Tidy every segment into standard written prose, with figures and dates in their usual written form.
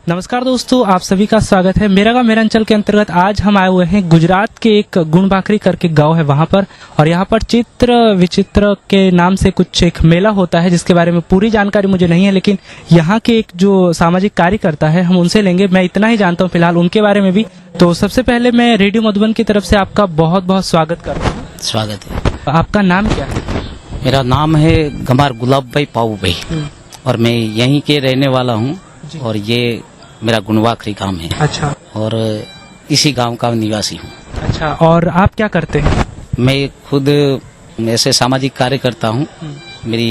नमस्कार दोस्तों, आप सभी का स्वागत है। मेरा गाँव मेरा अंचल के अंतर्गत आज हम आए हुए हैं गुजरात के एक गुणबाखरी करके गांव है वहां पर, और यहाँ पर चित्र विचित्र के नाम से कुछ एक मेला होता है जिसके बारे में पूरी जानकारी मुझे नहीं है, लेकिन यहाँ के एक जो सामाजिक कार्यकर्ता है हम उनसे लेंगे। मैं इतना ही जानता हूँ फिलहाल उनके बारे में भी। तो सबसे पहले मैं रेडियो मधुबन की तरफ से आपका बहुत बहुत स्वागत करता हूँ। स्वागत है। आपका नाम क्या है? मेरा नाम है गमार गुलाब भाई पाऊ भाई और मैं यहीं के रहने वाला हूँ और ये मेरा गुणबाखरी गांव है। अच्छा। और इसी गांव का निवासी हूँ। अच्छा, और आप क्या करते हैं? मैं खुद ऐसे सामाजिक कार्य करता हूँ। मेरी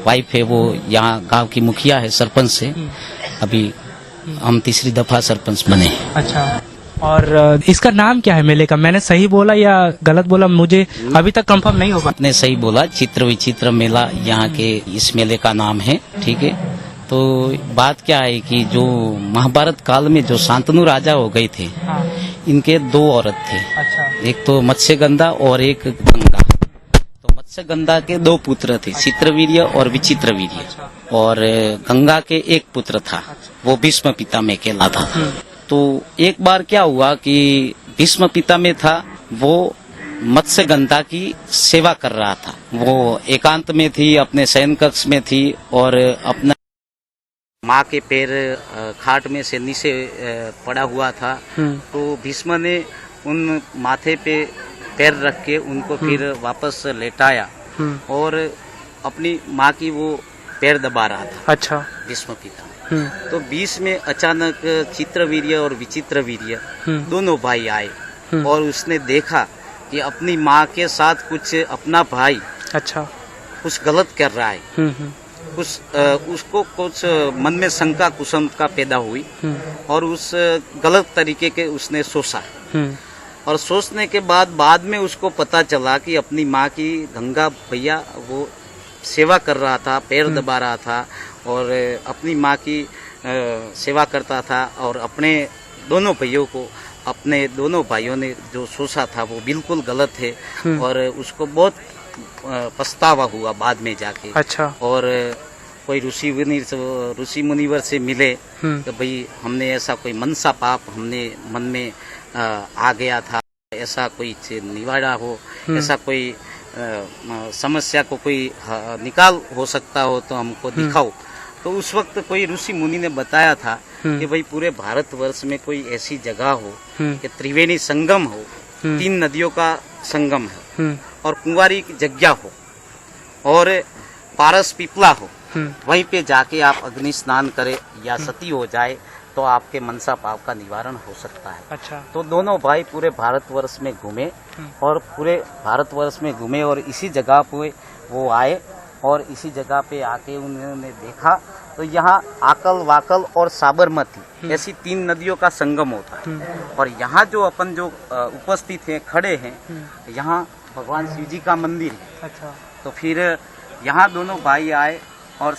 वाइफ है, वो यहाँ गांव की मुखिया है, सरपंच से अभी हम तीसरी दफा सरपंच बने हैं। अच्छा, और इसका नाम क्या है मेले का? मैंने सही बोला या गलत बोला, मुझे अभी तक कंफर्म नहीं होगा। आपने सही बोला, चित्र विचित्र मेला यहाँ के इस मेले का नाम है। ठीक है, तो बात क्या है कि जो महाभारत काल में जो शांतनु राजा हो गए थे, इनके दो औरत थे। अच्छा। एक तो मत्स्यगंधा और एक गंगा। तो मत्स्यगंधा के दो पुत्र थे, चित्रवीर्य और विचित्रवीर्य। और गंगा के एक पुत्र था, वो भीष्म पितामह कहलाता था। तो एक बार क्या हुआ कि भीष्म पितामह था, वो मत्स्यगंधा की सेवा कर रहा था। वो एकांत में थी, अपने शयन कक्ष में थी और अपना माँ के पैर खाट में से नीचे पड़ा हुआ था। तो भीष्म ने उन माथे पे पैर रख के उनको फिर वापस लेटाया और अपनी माँ की वो पैर दबा रहा था। अच्छा। भीष्म पिता। तो बीच में अचानक चित्रवीर्य और विचित्रवीर्य दोनों भाई आए और उसने देखा कि अपनी माँ के साथ कुछ अपना भाई अच्छा कुछ गलत कर रहा है। उसको कुछ मन में शंका कुशंका पैदा हुई और उस गलत तरीके के उसने सोचा। और सोचने के बाद में उसको पता चला कि अपनी माँ की गंगा भैया वो सेवा कर रहा था, पैर दबा रहा था और अपनी माँ की सेवा करता था। और अपने दोनों भाइयों को, अपने दोनों भाइयों ने जो सोचा था वो बिल्कुल गलत है और उसको बहुत पछतावा हुआ बाद में जाके। अच्छा। और कोई ऋषि मुनिवर से मिले तो भाई हमने ऐसा कोई मनसा पाप हमने मन में आ गया था, ऐसा कोई निवाड़ा हो, ऐसा कोई समस्या को कोई निकाल हो सकता हो तो हमको दिखाओ। तो उस वक्त कोई ऋषि मुनि ने बताया था कि भाई पूरे भारतवर्ष में कोई ऐसी जगह हो कि त्रिवेणी संगम हो, 3 नदियों का संगम है और कुंवारी की जगह हो और पारस पिपला हो, वहीं पे जाके आप अग्नि स्नान करें या सती हो जाए तो आपके मनसा पाप का निवारण हो सकता है। अच्छा। तो दोनों भाई पूरे भारतवर्ष में घूमे और पूरे भारतवर्ष में घूमे और इसी जगह पे वो आए और इसी जगह पे आके उन्होंने देखा तो यहाँ आकल, वाकल और साबरमती ऐसी 3 नदियों का संगम होता है। और यहाँ जो अपन जो उपस्थित हैं, खड़े हैं, यहाँ भगवान शिव जी का मंदिर है। अच्छा। तो फिर यहाँ दोनों भाई आए और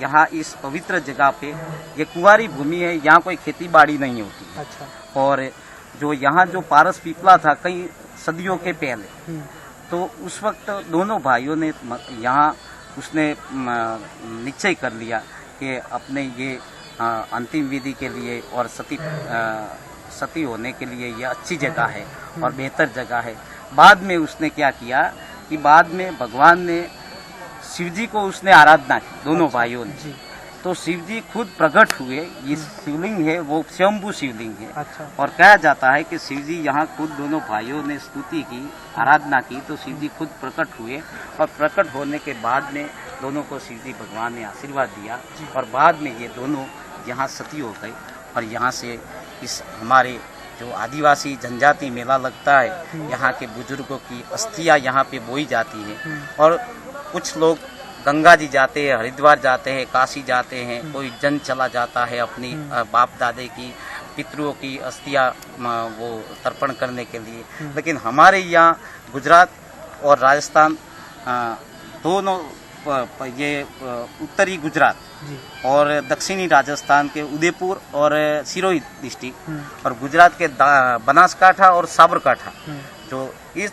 यहाँ इस पवित्र जगह पे, ये कुंवारी भूमि है, यहाँ कोई खेती बाड़ी नहीं होती। अच्छा। और जो यहाँ जो पारस पिपला था कई सदियों के पहले, तो उस वक्त दोनों भाइयों ने यहाँ उसने निश्चय कर लिया कि अपने ये अंतिम विधि के लिए और सती होने के लिए ये अच्छी जगह है और बेहतर जगह है। बाद में उसने क्या किया कि बाद में भगवान ने शिव जी को उसने आराधना की, दोनों भाइयों ने। तो शिव जी खुद प्रकट हुए। ये शिवलिंग है वो स्वयंभू शिवलिंग है। अच्छा। और कहा जाता है कि शिव जी यहाँ खुद दोनों भाइयों ने स्तुति की, आराधना की, तो शिव जी खुद प्रकट हुए और प्रकट होने के बाद में दोनों को शिव जी भगवान ने आशीर्वाद दिया और बाद में ये दोनों यहाँ सती हो गए। और यहाँ से इस हमारे जो आदिवासी जनजाति मेला लगता है, यहाँ के बुजुर्गों की अस्थियाँ यहाँ पे बोई जाती है और कुछ लोग गंगा जी जाते हैं, हरिद्वार जाते हैं, काशी जाते हैं, कोई जन चला जाता है अपनी बाप दादे की, पितरों की अस्थियाँ वो तर्पण करने के लिए। लेकिन हमारे यहाँ गुजरात और राजस्थान दोनों, ये उत्तरी गुजरात और दक्षिणी राजस्थान के उदयपुर और सिरोही डिस्ट्रिक्ट और गुजरात के बनासकांठा और साबरकांठा, जो इस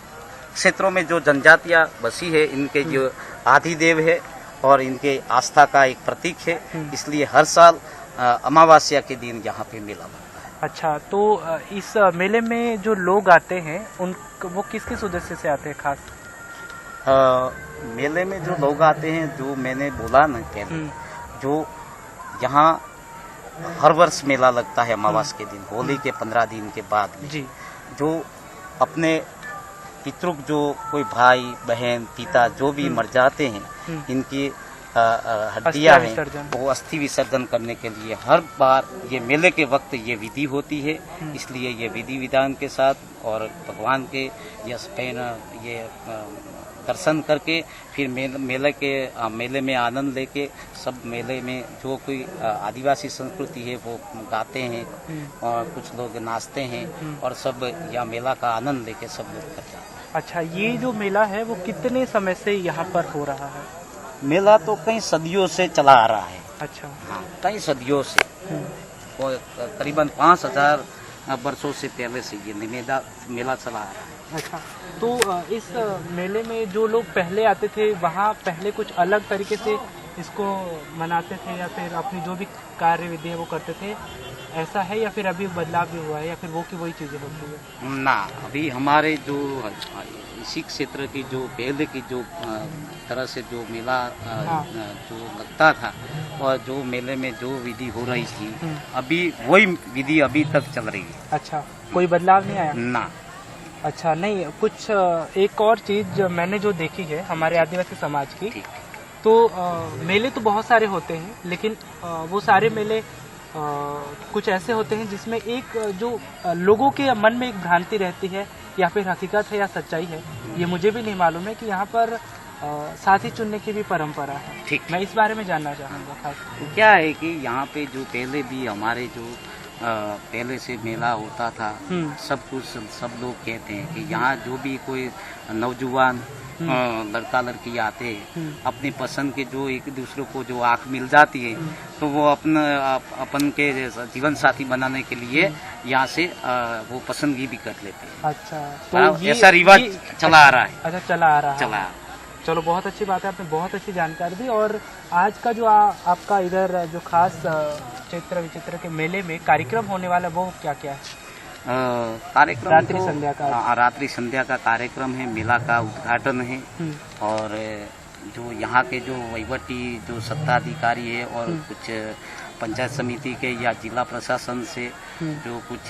क्षेत्रों में जो जनजातियां बसी है, इनके जो आदिदेव है और इनके आस्था का एक प्रतीक है। इसलिए हर साल अमावस्या के दिन यहाँ पे मेला लगता है। अच्छा, तो इस मेले में जो लोग आते हैं उन वो किस किस उद्देश्य से आते हैं खास? मेले में जो लोग आते हैं, जो मैंने बोला ना पहले, जो यहाँ हर वर्ष मेला लगता है अमावस के दिन, होली के 15 दिन के बाद में जी। जो अपने पितृक, जो कोई भाई बहन पिता जो भी मर जाते हैं, इनकी हड्डियां हैं, वो अस्थि विसर्जन करने के लिए हर बार ये मेले के वक्त ये विधि होती है। इसलिए ये विधि विधान के साथ और भगवान के ये दर्शन करके फिर मेले में आनंद लेके, सब मेले में जो कोई आदिवासी संस्कृति है वो गाते हैं और कुछ लोग नाचते हैं और सब यह मेला का आनंद लेके सब लोग कर जाते हैं। अच्छा, ये जो मेला है वो कितने समय से यहाँ पर हो रहा है? मेला तो कई सदियों से चला आ रहा है। अच्छा। हाँ, कई सदियों से, और करीबन 5000 वर्षों से पहले से ये मेला चला आ रहा है। अच्छा, तो इस मेले में जो लोग पहले आते थे वहाँ पहले कुछ अलग तरीके से इसको मनाते थे या फिर अपनी जो भी कार्य विधि है वो करते थे, ऐसा है या फिर अभी बदलाव भी हुआ है या फिर वो की वही चीजें होती है? ना, अभी हमारे जो इसी क्षेत्र की जो पहले की जो तरह से जो मेला जो लगता था और जो मेले में जो विधि हो रही थी, अभी वही विधि अभी तक चल रही है। अच्छा, कोई बदलाव नहीं आया? ना। अच्छा, नहीं, कुछ एक और चीज मैंने जो देखी है हमारे आदिवासी समाज की, तो मेले तो बहुत सारे होते हैं, लेकिन वो सारे मेले कुछ ऐसे होते हैं जिसमें एक जो लोगों के मन में एक भ्रांति रहती है या फिर हकीकत है या सच्चाई है, ये मुझे भी नहीं मालूम है कि यहाँ पर साथी चुनने की भी परंपरा है। ठीक, मैं इस बारे में जानना चाहूँगा खास। क्या है कि यहाँ पे जो पहले भी हमारे जो पहले से मेला होता था, सब लोग कहते हैं कि यहाँ जो भी कोई नौजवान लड़का लड़की आते हैं, अपनी पसंद के जो एक दूसरे को जो आँख मिल जाती है, तो वो अपन के जीवन साथी बनाने के लिए यहाँ से वो पसंदगी भी कर लेते हैं। अच्छा, तो ऐसा रिवाज चला आ रहा है। अच्छा, चला आ रहा है। चलो, बहुत अच्छी बात है, आपने बहुत अच्छी जानकारी दी। और आज का जो आपका इधर जो खास चैत्र विचित्र के मेले में कार्यक्रम होने वाला वो क्या क्या है? कार्यक्रम रात्रि संध्या का? रात्रि संध्या का कार्यक्रम है, मेला का उद्घाटन है और जो यहाँ के जो वहीवटी जो सत्ताधिकारी है और कुछ पंचायत समिति के या जिला प्रशासन से जो कुछ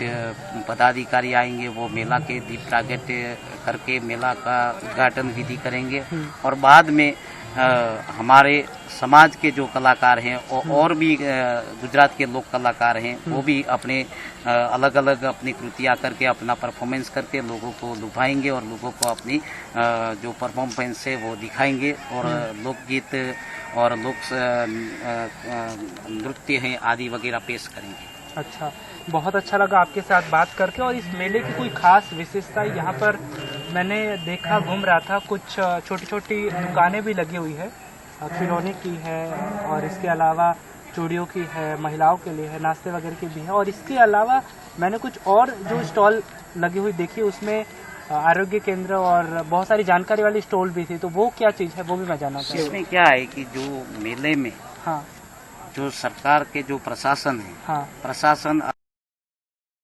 पदाधिकारी आएंगे, वो मेला के दीप प्रागट्य करके मेला का उद्घाटन विधि करेंगे और बाद में हमारे समाज के जो कलाकार हैं और भी गुजरात के लोक कलाकार हैं, वो भी अपने अलग अलग अपनी कृतियाँ करके अपना परफॉर्मेंस करके लोगों को लुभाएंगे और लोगों को अपनी जो परफॉर्मेंस है वो दिखाएंगे और लोकगीत और लोक नृत्य हैं आदि वगैरह पेश करेंगे। अच्छा, बहुत अच्छा लगा आपके साथ बात करके। और इस मेले की कोई खास विशेषता यहाँ पर मैंने देखा, घूम रहा था, कुछ छोटी छोटी दुकानें भी लगी हुई है, खिलौने की है और इसके अलावा चूड़ियों की है, महिलाओं के लिए है, नाश्ते वगैरह की भी है। और इसके अलावा मैंने कुछ और जो स्टॉल लगी हुई देखी, उसमें आरोग्य केंद्र और बहुत सारी जानकारी वाली स्टॉल भी थी, तो वो क्या चीज़ है वो भी मैं जानना चाहूँगा। इसमें क्या है कि जो मेले में जो सरकार के जो प्रशासन है, प्रशासन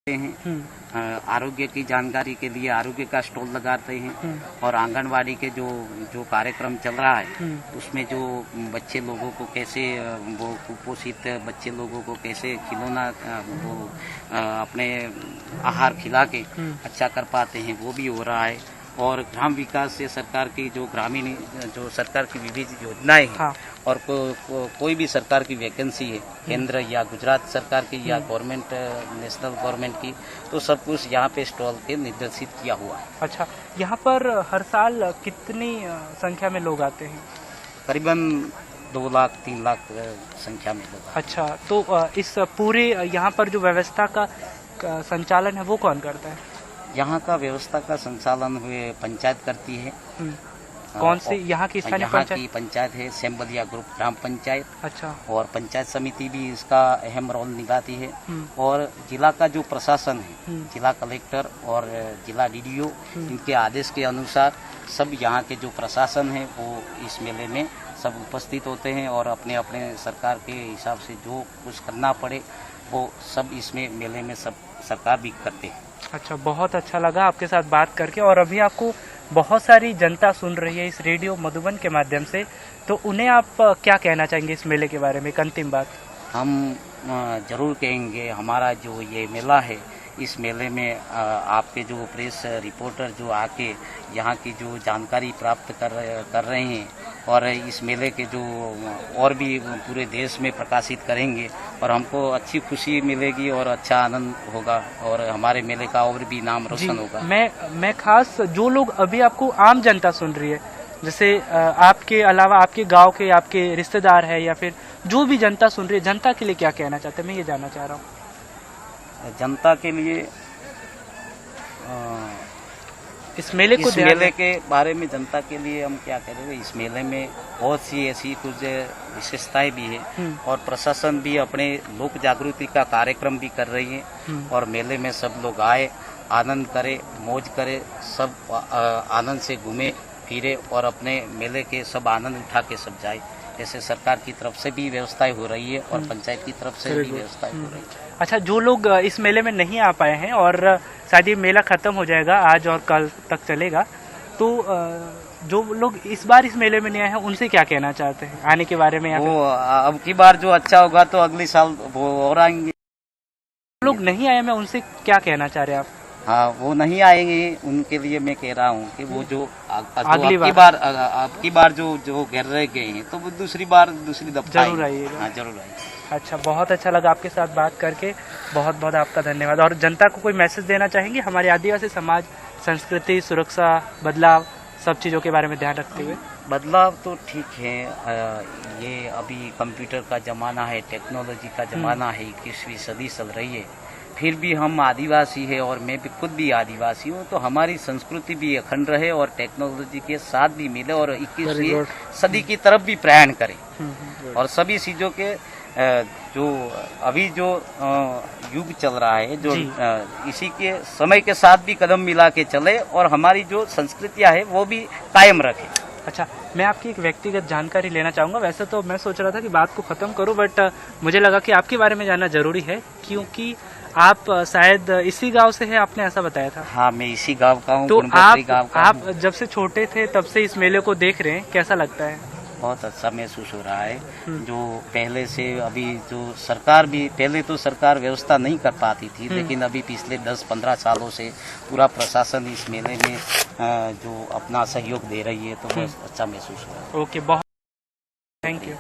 हैं आरोग्य की जानकारी के लिए आरोग्य का स्टॉल लगाते हैं और आंगनवाड़ी के जो कार्यक्रम चल रहा है उसमें जो बच्चे लोगों को कैसे वो कुपोषित बच्चे लोगों को कैसे खिलौना वो अपने आहार खिला के अच्छा कर पाते हैं, वो भी हो रहा है। और ग्राम विकास से सरकार की जो ग्रामीण जो सरकार की विविध योजनाएं हैं और कोई भी सरकार की वैकेंसी है, केंद्र या गुजरात सरकार की या गवर्नमेंट नेशनल गवर्नमेंट की, तो सब कुछ यहाँ पे स्टॉल पे निर्देशित किया हुआ है। अच्छा, यहाँ पर हर साल कितनी संख्या में लोग आते हैं? करीबन 2 लाख 3 लाख संख्या में लोग। अच्छा, तो इस पूरे यहाँ पर जो व्यवस्था का संचालन है वो कौन करता है? यहाँ का व्यवस्था का संचालन हुए पंचायत करती है। कौन सी यहाँ की स्थानीय पंचायत? यहाँ की पंचायत है सेम्बलिया ग्रुप ग्राम पंचायत। अच्छा। और पंचायत समिति भी इसका अहम रोल निभाती है। और जिला का जो प्रशासन है, जिला कलेक्टर और जिला डीडीओ, इनके आदेश के अनुसार सब यहाँ के जो प्रशासन है वो इस मेले में सब उपस्थित होते हैं और अपने अपने सरकार के हिसाब से जो कुछ करना पड़े वो सब इसमें मेले में सब सरकार भी करते हैं। अच्छा, बहुत अच्छा लगा आपके साथ बात करके। और अभी आपको बहुत सारी जनता सुन रही है इस रेडियो मधुबन के माध्यम से, तो उन्हें आप क्या कहना चाहेंगे इस मेले के बारे में, एक अंतिम बात? हम जरूर कहेंगे हमारा जो ये मेला है, इस मेले में आपके जो प्रेस रिपोर्टर जो आके यहाँ की जो जानकारी प्राप्त कर रहे हैं और इस मेले के जो और भी पूरे देश में प्रकाशित करेंगे और हमको अच्छी खुशी मिलेगी और अच्छा आनंद होगा और हमारे मेले का और भी नाम रोशन होगा। मैं खास जो लोग अभी आपको आम जनता सुन रही है, जैसे आपके अलावा आपके गांव के आपके रिश्तेदार है या फिर जो भी जनता सुन रही है, जनता के लिए क्या कहना चाहते हैं, मैं ये जानना चाह रहा हूँ। जनता के लिए इस मेले के बारे में जनता के लिए हम क्या करेंगे, इस मेले में बहुत सी ऐसी कुछ विशेषताएं भी है और प्रशासन भी अपने लोक जागृति का कार्यक्रम भी कर रही है और मेले में सब लोग आए, आनंद करे, मौज करे, सब आनंद से घूमे फिरे और अपने मेले के सब आनंद उठा के सब जाए। ऐसे सरकार की तरफ से भी व्यवस्थाएं हो रही है और पंचायत की तरफ से भी व्यवस्थाएं हो रही है। अच्छा, जो लोग इस मेले में नहीं आ पाए हैं और शायद ये मेला खत्म हो जाएगा, आज और कल तक चलेगा, तो जो लोग इस बार इस मेले में नहीं आए हैं उनसे क्या कहना चाहते हैं आने के बारे में? वो अब की बार जो अच्छा होगा तो अगले साल वो और आएंगे। लोग नहीं आए, मैं उनसे क्या कहना चाह रहे हैं आप? हाँ, वो नहीं आएंगे, उनके लिए मैं कह रहा हूँ कि वो जो अगली बार जो घर रह गए हैं तो वो दूसरी दफा जरूर आइएगा। हाँ, जरूर आइएगा। अच्छा, बहुत अच्छा लगा आपके साथ बात करके, बहुत बहुत आपका धन्यवाद। और जनता को कोई मैसेज देना चाहेंगे हमारे आदिवासी समाज, संस्कृति, सुरक्षा, बदलाव, सब चीज़ों के बारे में ध्यान रखते हुए? बदलाव तो ठीक है, ये अभी कंप्यूटर का ज़माना है, टेक्नोलॉजी का ज़माना है, 21वीं सदी चल रही है, फिर भी हम आदिवासी है और मैं भी खुद भी आदिवासी हूँ, तो हमारी संस्कृति भी अखंड रहे और टेक्नोलॉजी के साथ भी मिले और 21वीं सदी की तरफ भी प्रयाण करें और सभी चीज़ों के जो अभी जो युग चल रहा है, जो इसी के समय के साथ भी कदम मिला के चले और हमारी जो संस्कृतियाँ है वो भी कायम रखें। अच्छा, मैं आपकी एक व्यक्तिगत जानकारी लेना चाहूँगा। वैसे तो मैं सोच रहा था कि बात को ख़त्म करूँ, बट मुझे लगा कि आपके बारे में जानना ज़रूरी है, क्योंकि आप शायद इसी गांव से हैं, आपने ऐसा बताया था। हाँ, मैं इसी गांव का हूँ। तो आप जब से छोटे थे तब से इस मेले को देख रहे हैं, कैसा लगता है? बहुत अच्छा महसूस हो रहा है। जो पहले से अभी जो सरकार भी, पहले तो सरकार व्यवस्था नहीं कर पाती थी, लेकिन अभी पिछले 10-15 सालों से पूरा प्रशासन इस मेले में जो अपना सहयोग दे रही है, तो बहुत अच्छा महसूस हो रहा है। ओके, बहुत थैंक यू।